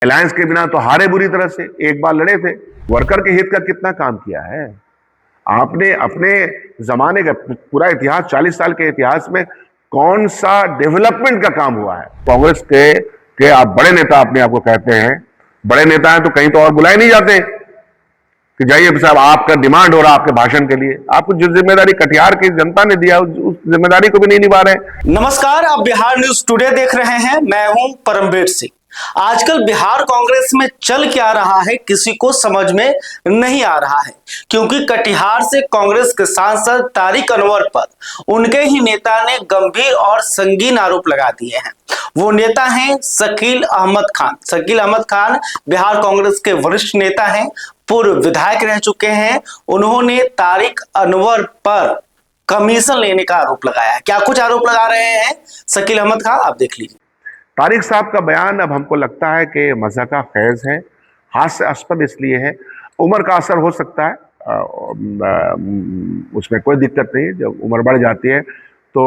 Alliance के बिना तो हारे बुरी तरह से, एक बार लड़े थे। वर्कर के हित का कितना काम किया है आपने अपने जमाने का? पूरा इतिहास, 40 साल के इतिहास में कौन सा डेवलपमेंट का काम हुआ है? कांग्रेस के आप बड़े नेता अपने आप को कहते हैं, बड़े नेता हैं तो कहीं तो और बुलाए नहीं जाते कि जाइए साहब आपका डिमांड हो रहा आपके भाषण के लिए। आपको जो जिम्मेदारी कटिहार की जनता ने दिया उस जिम्मेदारी को भी नहीं निभा रहे। नमस्कार, आप बिहार न्यूज टुडे देख रहे हैं। मैं हूं परमवीर सिंह। आजकल बिहार कांग्रेस में चल क्या रहा है किसी को समझ में नहीं आ रहा है, क्योंकि कटिहार से कांग्रेस के सांसद तारिक अनवर पर उनके ही नेता ने गंभीर और संगीन आरोप लगा दिए हैं। वो नेता हैं शकील अहमद खान। शकील अहमद खान बिहार कांग्रेस के वरिष्ठ नेता हैं, पूर्व विधायक रह चुके हैं। उन्होंने तारिक अनवर पर कमीशन लेने का आरोप लगाया है। क्या कुछ आरोप लगा रहे हैं शकील अहमद खान, आप देख लीजिए। तारिक साहब का बयान अब हमको लगता है कि मज़ा का फैज़ है, हास्यास्पद इसलिए है। उम्र का असर हो सकता है, उसमें कोई दिक्कत नहीं है। जब उम्र बढ़ जाती है तो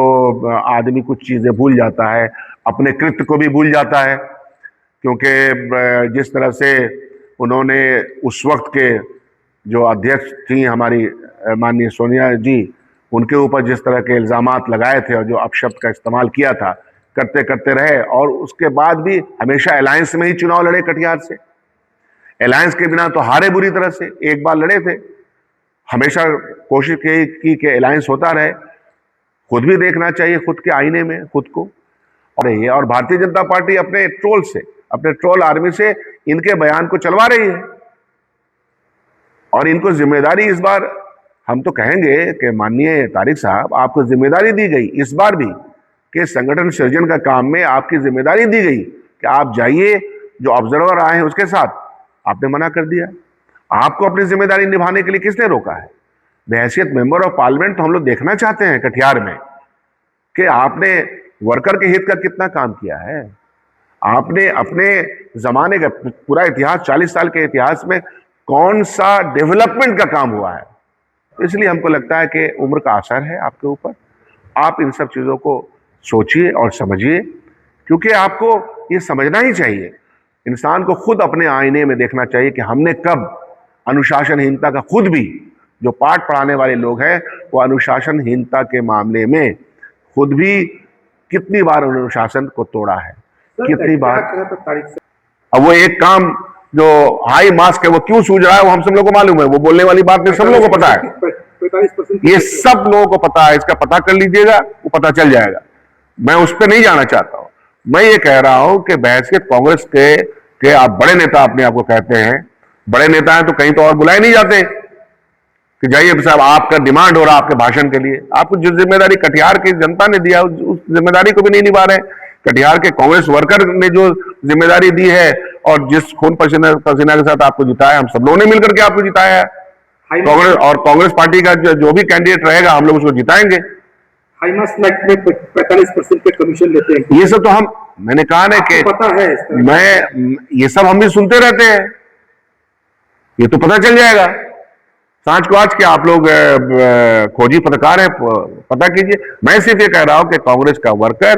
आदमी कुछ चीज़ें भूल जाता है, अपने कृत्य को भी भूल जाता है। क्योंकि जिस तरह से उन्होंने उस वक्त के जो अध्यक्ष थी हमारी माननीय सोनिया जी, उनके ऊपर जिस तरह के इल्ज़ामात लगाए थे और जो अपशब्द का इस्तेमाल किया था, करते करते रहे। और उसके बाद भी हमेशा अलायंस में ही चुनाव लड़े कटिहार से। अलायंस के बिना तो हारे बुरी तरह से, एक बार लड़े थे। हमेशा कोशिश की कि अलायंस होता रहे। खुद भी देखना चाहिए खुद के आईने में खुद को। और भारतीय जनता पार्टी अपने ट्रोल से, अपने ट्रोल आर्मी से इनके बयान को चलवा रही है। और इनको जिम्मेदारी इस बार, हम तो कहेंगे कि माननीय तारिक साहब, आपको जिम्मेदारी दी गई इस बार भी कि संगठन सृजन का काम में आपकी जिम्मेदारी दी गई कि आप जाइए, जो ऑब्जर्वर आए हैं उसके साथ। आपने मना कर दिया। आपको अपनी जिम्मेदारी निभाने के लिए किसने रोका है? बहैसियत मेंबर ऑफ पार्लियामेंट तो हम लोग देखना चाहते हैं कटिहार में कि आपने वर्कर के हित का कितना काम किया है। आपने अपने जमाने का पूरा इतिहास, 40 साल के इतिहास में कौन सा डेवलपमेंट का काम हुआ है? तो इसलिए हमको लगता है कि उम्र का असर है आपके ऊपर। आप इन सब चीज़ों को सोचिए और समझिए, क्योंकि आपको ये समझना ही चाहिए। इंसान को खुद अपने आईने में देखना चाहिए कि हमने कब अनुशासनहीनता का, खुद भी जो पाठ पढ़ाने वाले लोग हैं वो अनुशासनहीनता के मामले में खुद भी कितनी बार अनुशासन को तोड़ा है, कितनी बार। अब वो एक काम जो हाई मास्क है वो क्यों सूझ रहा है वो हम सब लोगों को मालूम है। वो बोलने वाली बात नहीं, सब लोगों को पता है, ये सब लोगों को पता है। इसका पता कर लीजिएगा, वो पता चल जाएगा। मैं उस पर नहीं जाना चाहता हूं। मैं ये कह रहा हूं कि बहैसियत कांग्रेस के आप बड़े नेता अपने आप को कहते हैं, बड़े नेता हैं तो कहीं तो और बुलाए नहीं जाते कि जाइए साहब आपका डिमांड हो रहा आपके भाषण के लिए। आपको जो जिम्मेदारी कटिहार की जनता ने दिया उस जिम्मेदारी को भी नहीं निभा रहे। कटिहार के कांग्रेस वर्कर ने जो जिम्मेदारी दी है और जिस खून पसीना के साथ आपको जिताया, हम सब लोगों ने मिलकर के आपको जिताया है। कांग्रेस और कांग्रेस पार्टी का जो भी कैंडिडेट रहेगा हम लोग उसको जिताएंगे। 45% के कमीशन लेते हैं। ये सब तो मैंने कहा ना कि पता है, मैं ये सब हम भी सुनते रहते हैं। ये तो पता चल जाएगा सांच को आज के। आप लोग खोजी पत्रकार हैं, पता कीजिए। मैं सिर्फ ये कह रहा हूं कि कांग्रेस का वर्कर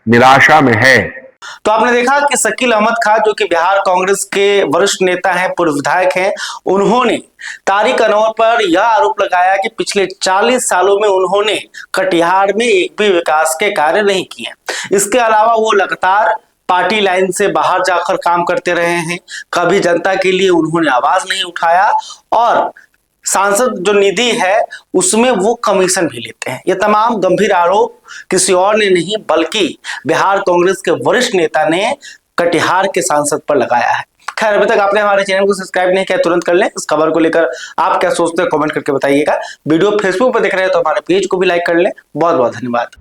निराशा में है। तो आपने देखा कि शकील अहमद खान, जो कि बिहार कांग्रेस के वरिष्ठ नेता हैं, पूर्व विधायक हैं, उन्होंने तारिक अनवर पर यह आरोप लगाया कि पिछले 40 सालों में उन्होंने कटिहार में एक भी विकास के कार्य नहीं किए। इसके अलावा वो लगातार पार्टी लाइन से बाहर जाकर काम करते रहे हैं, कभी जनता के लिए उन्होंने आवाज नहीं उठाया, और सांसद जो निधि है उसमें वो कमीशन भी लेते हैं। ये तमाम गंभीर आरोप किसी और ने नहीं बल्कि बिहार कांग्रेस के वरिष्ठ नेता ने कटिहार के सांसद पर लगाया है। खैर, अभी तक आपने हमारे चैनल को सब्सक्राइब नहीं किया, तुरंत कर लें। इस खबर को लेकर आप क्या सोचते हैं कमेंट करके बताइएगा। वीडियो फेसबुक पर देख रहे हैं तो हमारे पेज को भी लाइक कर लें। बहुत बहुत धन्यवाद।